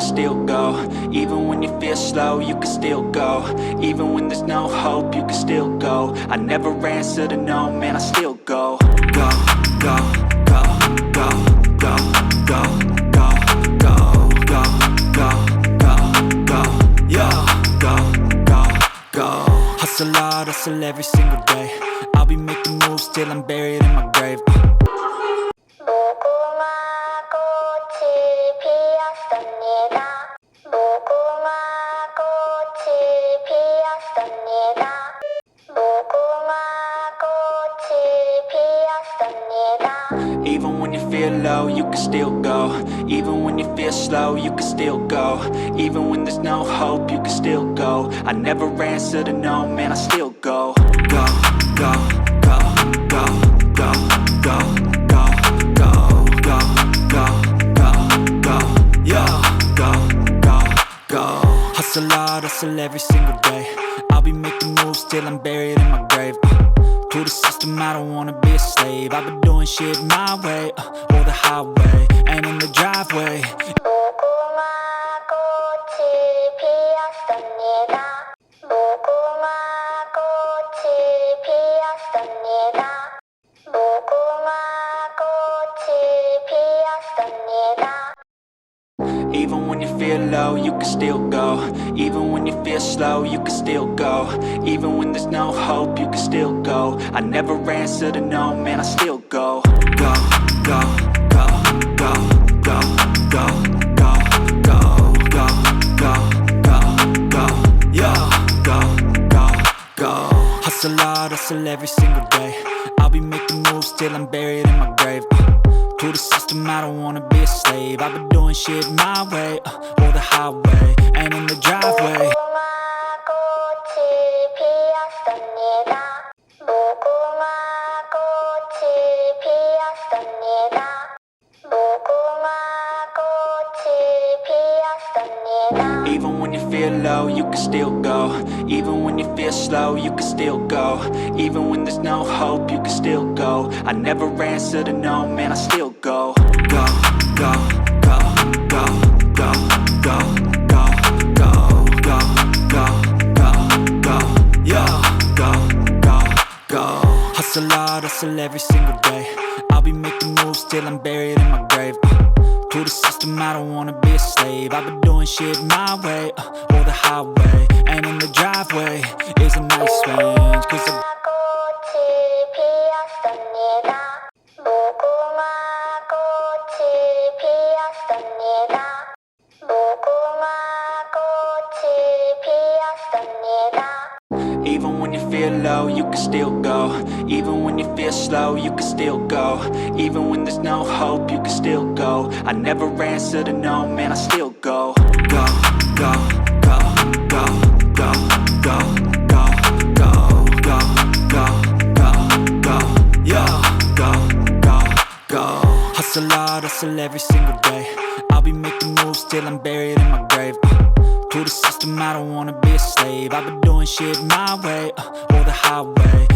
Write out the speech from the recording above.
still go. Even when you feel slow, you can still go. Even when there's no hope, you can still go. I never answer to no, man, I still go. Go, go, go, go, go, go, go, go, go, go, go, go, yo, go, go, go. Hustle hard, hustle every single day. I'll be making moves till I'm buried in my grave. Even when you feel low, you can still go. Even when you feel slow, you can still go. Even when there's no hope, you can still go. I never answer to no, man, I still go. Go, go, go, go, go, go, go, go, go, go, go, go, yo, go, go, go. Hustle hard, hustle every single day. I'll be making moves till I'm buried in my grave. To the system, I don't wanna be a slave. I've been doing shit my way, or the highway, and in the driveway. Even when you feel low, you can still go. Even when you feel slow, you can still go. Even when there's no hope, you can still go. I never answer to no, man, I still go. Go, go, go, go, go, go, go, go, go, go, go, go, yo, go, go, go. Hustle hard, hustle every single day. I'll be making moves till I'm buried in my grave. To the system, I don't wanna be a slave. I've been doing shit my way, or the highway, and in the driveway. Even when you feel low, you can still go. Even when you feel slow, you can still go. Even when there's no hope, you can still go. I never answer to no, man, I still go. Go, go, go, go, go, go, go, go, go, go, go, go, yo, go, go, go. Hustle hard, hustle every single day. I'll be making moves till I'm buried in my grave. To the system, I don't wanna be a slave. I've been doing shit my way, or the highway, and in the driveway is a nice range. Cause even when you feel low, you can still go. Even when you feel slow, you can still go. Even when there's no hope, you can still go. I never answer to no, man, I still go. Go, go, go, go, go, go, go, go, go, go, go, go, yo, go, go, go. Hustle hard, hustle every single day. I'll be making moves till I'm buried in my grave. To the system, I don't wanna be a slave. I've been doing shit my way, or the highway.